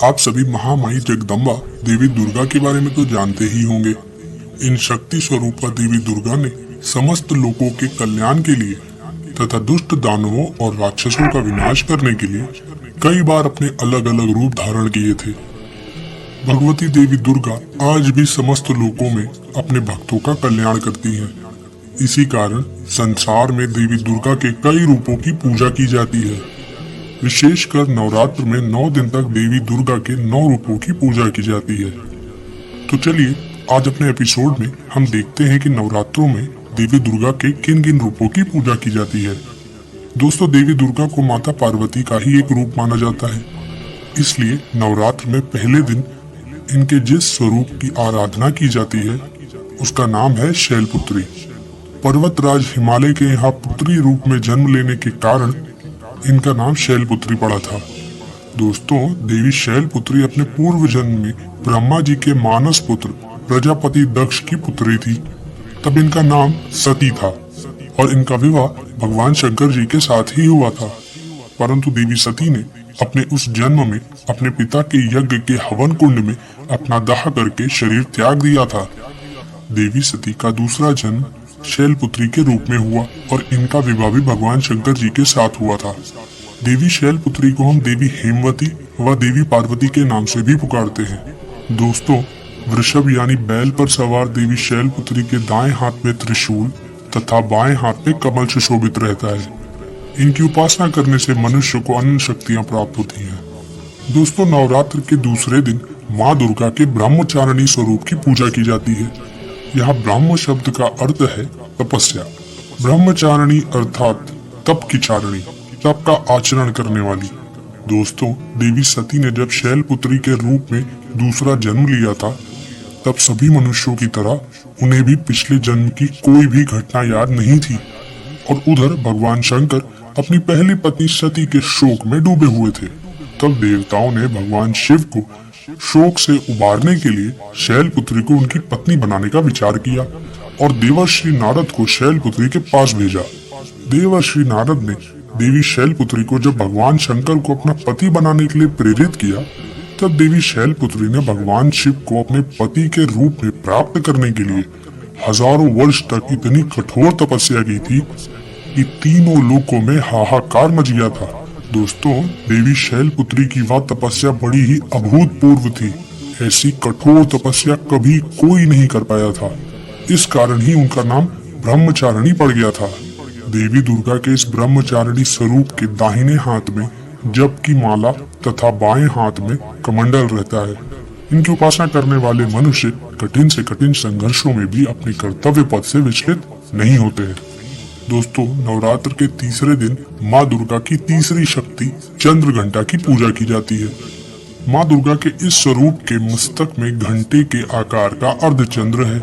आप सभी महामाई जगदम्बा देवी दुर्गा के बारे में तो जानते ही होंगे। इन शक्ति स्वरूपा देवी दुर्गा ने समस्त लोगों के कल्याण के लिए तथा दुष्ट दानवों और राक्षसों का विनाश करने के लिए कई बार अपने अलग अलग रूप धारण किए थे। भगवती देवी दुर्गा आज भी समस्त लोकों में अपने भक्तों का कल्याण करती हैं। इसी कारण संसार में देवी दुर्गा के कई रूपों की पूजा की जाती है। विशेषकर नवरात्र में 9 दिन तक देवी दुर्गा के 9 रूपों की पूजा की जाती है। तो चलिए आज अपने एपिसोड में हम देखते हैं कि नवरात्रों में देवी दुर्गा के किन किन रूपों की पूजा की जाती है। दोस्तों, देवी दुर्गा को माता पार्वती का ही एक रूप माना जाता है, इसलिए नवरात्र में पहले दिन इनके जिस स्वरूप की आराधना की जाती है उसका नाम है शैलपुत्री। पर्वतराज हिमालय के यहाँ पुत्री रूप में जन्म लेने के कारण इनका नाम शैलपुत्री पड़ा था। दोस्तों, देवी शैलपुत्री अपने पूर्व जन्म में ब्रह्मा जी के मानस पुत्र प्रजापति दक्ष की पुत्री थी। तब इनका नाम सती था और इनका विवाह भगवान शंकर जी के साथ ही हुआ था। परंतु देवी सती ने अपने उस जन्म में अपने पिता के यज्ञ के हवन कुंड में अपना दाह करके शरीर त्याग दिया था। देवी सती का दूसरा जन्म शैलपुत्री के रूप में हुआ और इनका विवाह भी भगवान शंकर जी के साथ हुआ था। देवी शैलपुत्री को हम देवी हेमवती व देवी पार्वती के नाम से भी पुकारते हैं। दोस्तों, वृषभ यानी बैल पर सवार देवी शैलपुत्री के दाएं हाथ में त्रिशूल तथा बाएं हाथ में कमल सुशोभित रहता है। इनकी उपासना करने से मनुष्य को अनंत शक्तियां प्राप्त होती हैं। दोस्तों, नवरात्र के दूसरे दिन माँ दुर्गा के ब्रह्मचारिणी स्वरूप की पूजा की जाती है। यहाँ ब्रह्म शब्द का अर्थ है तपस्या। ब्रह्मचारिणी अर्थात तप की चारिणी, तप का आचरण करने वाली। दोस्तों, देवी सती ने जब शैलपुत्री के रूप में दूसरा जन्म लिया था तब सभी मनुष्यों की तरह उन्हें भी पिछले जन्म की कोई भी घटना याद नहीं थी और उधर भगवान शंकर अपनी पहली पत्नी सती के शोक में डूबे हुए थे। तब देवताओं ने भगवान शिव को शोक से उबारने के लिए शैलपुत्री को उनकी पत्नी बनाने का विचार किया और देवर्षि नारद को शैलपुत्री के पास भेजा। देवर्षि नारद ने देवी शैलपुत्री को जब भगवान शंकर को अपना पति बनाने के लिए प्रेरित किया तब देवी शैलपुत्री ने भगवान शिव को अपने पति के रूप में प्राप्त करने के लिए हजारों वर्ष तक इतनी कठोर तपस्या की थी कि तीनों लोकों में हाहाकार मच गया था। दोस्तों, देवी शैलपुत्री की वह तपस्या बड़ी ही अभूतपूर्व थी। ऐसी कठोर तपस्या कभी कोई नहीं कर पाया था। इस कारण ही उनका नाम ब्रह्मचारिणी पड़ गया था। देवी दुर्गा के इस ब्रह्मचारिणी स्वरूप के दाहिने हाथ में जप की माला तथा बाएं हाथ में कमंडल रहता है। इनकी उपासना करने वाले मनुष्य कठिन से कठिन संघर्षों में भी अपने कर्तव्य पथ से विचलित नहीं होते हैं। दोस्तों, नवरात्र के तीसरे दिन माँ दुर्गा की तीसरी शक्ति चंद्र घंटा की पूजा की जाती है। माँ दुर्गा के इस स्वरूप के मस्तक में घंटे के आकार का अर्धचंद्र है।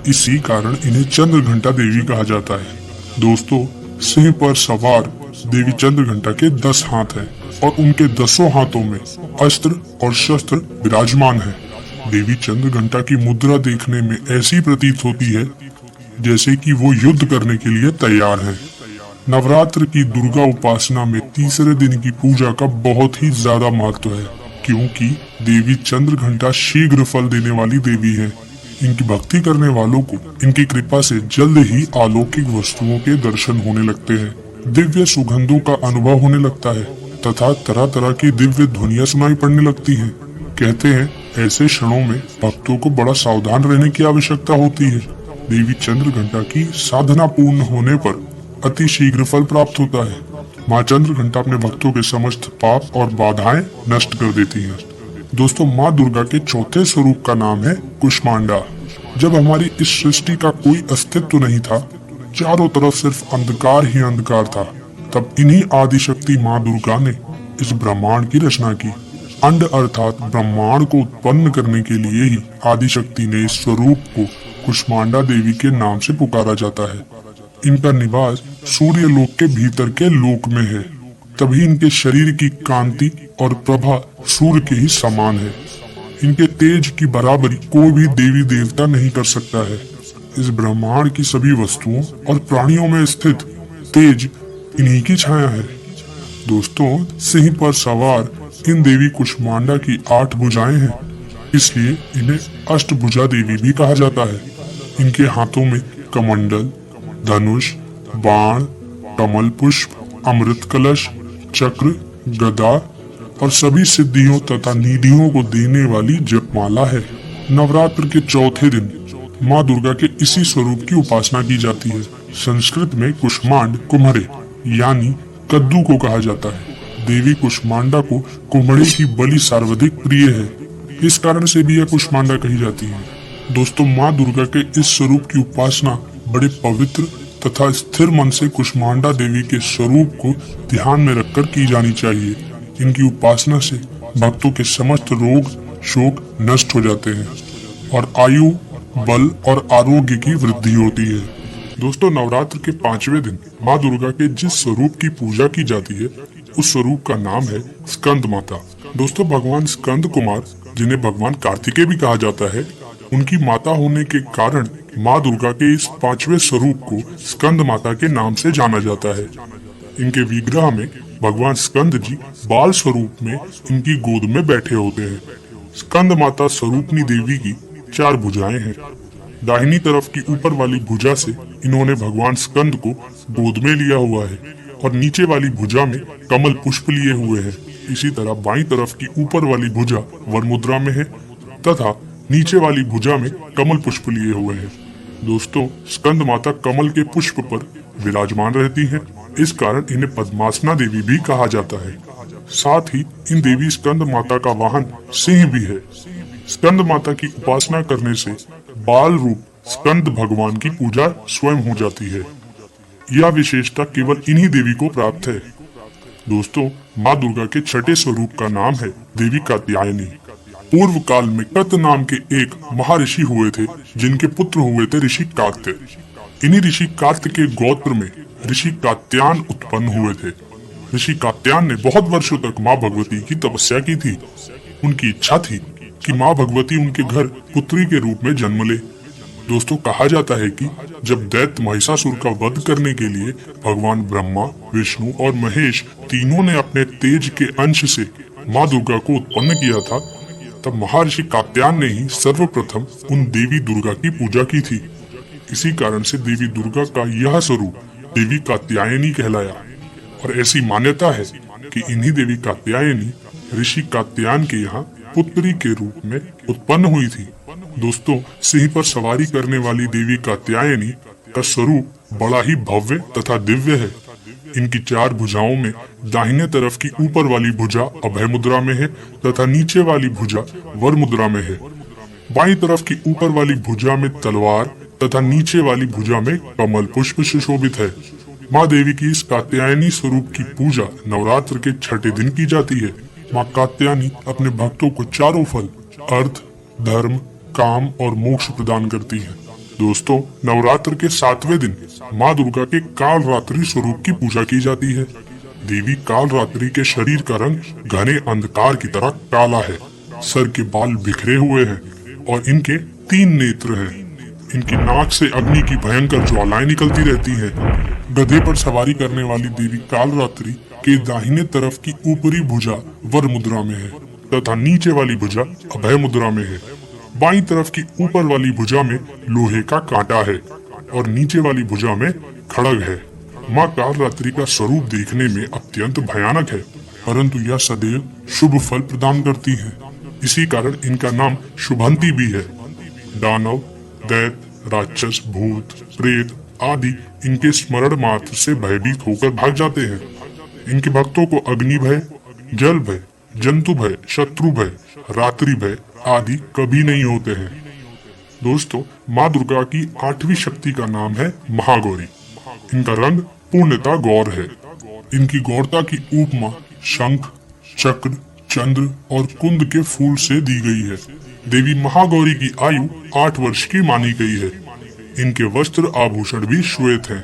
इसी कारण इन्हें चंद्र घंटा देवी कहा जाता है। दोस्तों, सिंह पर सवार देवी चंद्र घंटा के 10 हाथ हैं और उनके 10 हाथों में अस्त्र और शस्त्र विराजमान है। देवी चंद्र घंटा की मुद्रा देखने में ऐसी प्रतीत होती है जैसे कि वो युद्ध करने के लिए तैयार हैं। नवरात्र की दुर्गा उपासना में तीसरे दिन की पूजा का बहुत ही ज्यादा महत्व है, क्योंकि देवी चंद्र घंटा शीघ्र फल देने वाली देवी है। इनकी भक्ति करने वालों को इनकी कृपा से जल्द ही अलौकिक वस्तुओं के दर्शन होने लगते हैं, दिव्य सुगंधों का अनुभव होने लगता है तथा तरह तरह की दिव्य ध्वनियां सुनाई पड़ने लगती हैं। कहते हैं ऐसे क्षणों में भक्तों को बड़ा सावधान रहने की आवश्यकता होती है। देवी चंद्र घंटा की साधना पूर्ण होने पर अति शीघ्र फल प्राप्त होता है। माँ चंद्र घंटा अपने भक्तों के समस्त पाप और बाधाएं नष्ट कर देती है। दोस्तों, माँ दुर्गा के चौथे स्वरूप का नाम है कुष्मांडा। जब हमारी इस सृष्टि का कोई अस्तित्व नहीं था, चारों तरफ सिर्फ अंधकार ही अंधकार था, तब इन्हीं आदिशक्ति माँ दुर्गा ने इस ब्रह्मांड की रचना की। अंड अर्थात ब्रह्मांड को उत्पन्न करने के लिए ही आदिशक्ति ने इस स्वरूप को कुष्मांडा देवी के नाम से पुकारा जाता है। इनका निवास सूर्य लोक के भीतर के लोक में है, तभी इनके शरीर की कांति और प्रभा सूर्य के ही समान है। इनके तेज की बराबरी कोई भी देवी देवता नहीं कर सकता है। इस ब्रह्मांड की सभी वस्तुओं और प्राणियों में स्थित तेज इन्हीं की छाया है। दोस्तों, सिंह पर सवार इन देवी कुष्मांडा की 8 भुजाएं हैं, इसलिए इन्हें अष्टभुजा देवी भी कहा जाता है। इनके हाथों में कमंडल, धनुष, बाण, कमल पुष्प, अमृत कलश, चक्र, गदा और सभी सिद्धियों तथा निधियों को देने वाली जपमाला है। नवरात्र के चौथे दिन माँ दुर्गा के इसी स्वरूप की उपासना की जाती है। संस्कृत में कुष्मांड कुम्हरे यानी कद्दू को कहा जाता है। देवी कुष्मांडा को कुम्हरे की बलि सर्वाधिक प्रिय है, इस कारण से भी यह कुष्मांडा कही जाती है। दोस्तों, माँ दुर्गा के इस स्वरूप की उपासना बड़े पवित्र तथा स्थिर मन से कुष्मांडा देवी के स्वरूप को ध्यान में रखकर की जानी चाहिए। इनकी उपासना से भक्तों के समस्त रोग शोक नष्ट हो जाते हैं और आयु, बल और आरोग्य की वृद्धि होती है। दोस्तों, नवरात्र के 5वें दिन माँ दुर्गा के जिस स्वरूप की पूजा की जाती है उस स्वरूप का नाम है स्कंद माता। दोस्तों, भगवान स्कंद कुमार, जिन्हें भगवान कार्तिकेय भी कहा जाता है, उनकी माता होने के कारण माँ दुर्गा के इस 5वें स्वरूप को स्कंद माता के नाम से जाना जाता है। इनके विग्रह में भगवान स्कंद जी बाल स्वरूप में इनकी गोद में बैठे होते हैं। स्कंद माता स्वरूपनी देवी की 4 भुजाएं हैं। दाहिनी तरफ की ऊपर वाली भुजा से इन्होंने भगवान स्कंद को गोद में लिया हुआ है और नीचे वाली भुजा में कमल पुष्प लिए हुए हैं। इसी तरह बाईं तरफ की ऊपर वाली भुजा वर मुद्रा में है तथा नीचे वाली भुजा में कमल पुष्प लिए हुए हैं। दोस्तों, स्कंद माता कमल के पुष्प पर विराजमान रहती हैं, इस कारण इन्हें पद्मासना देवी भी कहा जाता है। साथ ही इन देवी स्कंद माता का वाहन सिंह भी है। स्कंद माता की उपासना करने से बाल रूप स्कंद भगवान की पूजा स्वयं हो जाती है। यह विशेषता केवल इन्हीं देवी को प्राप्त है। दोस्तों, माँ दुर्गा के छठे स्वरूप का नाम है देवी कात्यायनी। पूर्व काल में कत नाम के एक महर्षि हुए थे, जिनके पुत्र हुए थे ऋषि कात्य। इन्हीं ऋषि कात्य के गोत्र में ऋषि कात्यायन उत्पन्न हुए थे। ऋषि कात्यायन ने बहुत वर्षों तक माँ भगवती की तपस्या की थी। उनकी इच्छा थी कि माँ भगवती उनके घर पुत्री के रूप में जन्म ले। दोस्तों, कहा जाता है कि जब दैत्य महिषासुर का वध करने के लिए भगवान ब्रह्मा, विष्णु और महेश तीनों ने अपने तेज के अंश से माँ दुर्गा को उत्पन्न किया था, तब महर्षि कात्यायन ने ही सर्वप्रथम उन देवी दुर्गा की पूजा की थी। इसी कारण से देवी दुर्गा का यह स्वरूप देवी कात्यायनी कहलाया और ऐसी मान्यता है कि इन्हीं देवी कात्यायनी ऋषि कात्यायन के यहाँ पुत्री के रूप में उत्पन्न हुई थी। दोस्तों, सिंह पर सवारी करने वाली देवी कात्यायनी का स्वरूप बड़ा ही भव्य तथा दिव्य है। इनकी 4 भुजाओं में दाहिने तरफ की ऊपर वाली भुजा अभय मुद्रा में है तथा नीचे वाली भुजा वर मुद्रा में है। बाईं तरफ की ऊपर वाली भुजा में तलवार तथा नीचे वाली भुजा में कमल पुष्प सुशोभित है। माँ देवी की इस कात्यायनी स्वरूप की पूजा नवरात्र के छठे दिन की जाती है। माँ कात्यायनी अपने भक्तों को चारों फल अर्थ, धर्म, काम और मोक्ष प्रदान करती है। दोस्तों, नवरात्र के 7वें दिन माँ दुर्गा के काल रात्रि स्वरूप की पूजा की जाती है। देवी काल रात्रि के शरीर का रंग घने अंधकार की तरह काला है। सर के बाल बिखरे हुए हैं और इनके 3 नेत्र हैं। इनकी नाक से अग्नि की भयंकर ज्वालाएं निकलती रहती हैं। गधे पर सवारी करने वाली देवी काल रात्रि के दाहिने तरफ की ऊपरी भुजा वर मुद्रा में है तथा नीचे वाली भुजा अभय मुद्रा में है। बाईं तरफ की ऊपर वाली भुजा में लोहे का कांटा है और नीचे वाली भुजा में खड़ग है। माँ काल रात्रि का स्वरूप देखने में अत्यंत भयानक है, परंतु यह सदैव शुभ फल प्रदान करती है। इसी कारण इनका नाम शुभंती भी है। दानव, दैत्य, राक्षस, भूत, प्रेत आदि इनके स्मरण मात्र से भयभीत होकर भाग जाते हैं। इनके भक्तों को अग्नि भय, जल भय, जंतु भय, शत्रु भय, रात्रि भय आदि कभी नहीं होते हैं। दोस्तों, माँ दुर्गा की 8वीं शक्ति का नाम है महागौरी। इनका रंग पूर्णतः गौर है। इनकी गौरता की उपमा शंख, चक्र, चंद्र और कुंद के फूल से दी गई है। देवी महागौरी की आयु 8 वर्ष की मानी गई है। इनके वस्त्र आभूषण भी श्वेत हैं।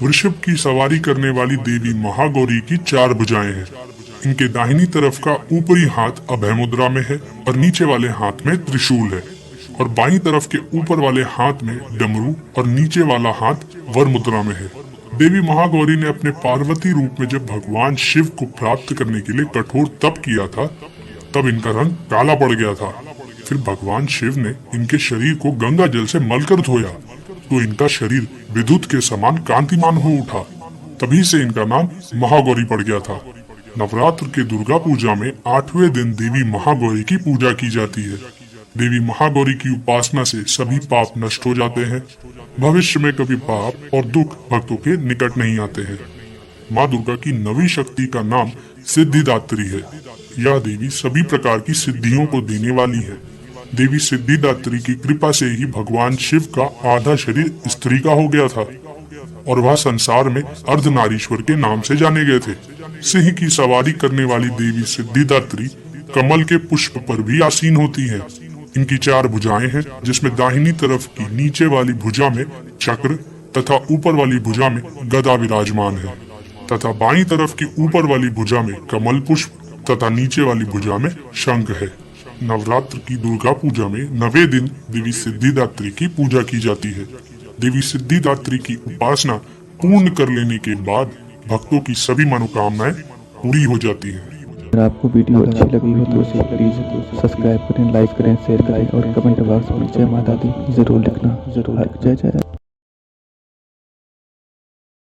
वृषभ की सवारी करने वाली देवी महागौरी की 4 भुजाएं हैं। इनके दाहिनी तरफ का ऊपरी हाथ अभय मुद्रा में है और नीचे वाले हाथ में त्रिशूल है और बाईं तरफ के ऊपर वाले हाथ में डमरू और नीचे वाला हाथ वर मुद्रा में है। देवी महागौरी ने अपने पार्वती रूप में जब भगवान शिव को प्राप्त करने के लिए कठोर तप किया था, तब इनका रंग काला पड़ गया था। फिर भगवान शिव ने इनके शरीर को गंगा जल से मलकर धोया, तो इनका शरीर विद्युत के समान कांतिमान हो उठा। तभी से इनका नाम महागौरी पड़ गया था। नवरात्र के दुर्गा पूजा में 8वें दिन देवी महागौरी की पूजा की जाती है। देवी महागौरी की उपासना से सभी पाप नष्ट हो जाते हैं। भविष्य में कभी पाप और दुख भक्तों के निकट नहीं आते हैं। माँ दुर्गा की नवी शक्ति का नाम सिद्धिदात्री है। यह देवी सभी प्रकार की सिद्धियों को देने वाली है। देवी सिद्धिदात्री की कृपा से ही भगवान शिव का आधा शरीर स्त्री का हो गया था और वह संसार में अर्धनारीश्वर के नाम से जाने गए थे। सिंह की सवारी करने वाली देवी सिद्धिदात्री कमल के पुष्प पर भी आसीन होती है। इनकी 4 भुजाएं हैं, जिसमें दाहिनी तरफ की नीचे वाली भुजा में चक्र तथा ऊपर वाली भुजा में गदा विराजमान है, तथा बाईं तरफ की ऊपर वाली भुजा में कमल पुष्प तथा नीचे वाली भुजा में शंख है। नवरात्र की दुर्गा पूजा में 9वें दिन देवी सिद्धिदात्री की पूजा की जाती है। देवी सिद्धिदात्री की उपासना पूर्ण कर लेने के बाद भक्तों की सभी मनोकामनाएं पूरी हो जाती हैं। अगर आपको वीडियो अच्छी लगी हो तो इसे प्लीज़ सब्सक्राइब करें, लाइक करें, शेयर करें और कमेंट बॉक्स में जय माता दी जरूर लिखना। जय जय।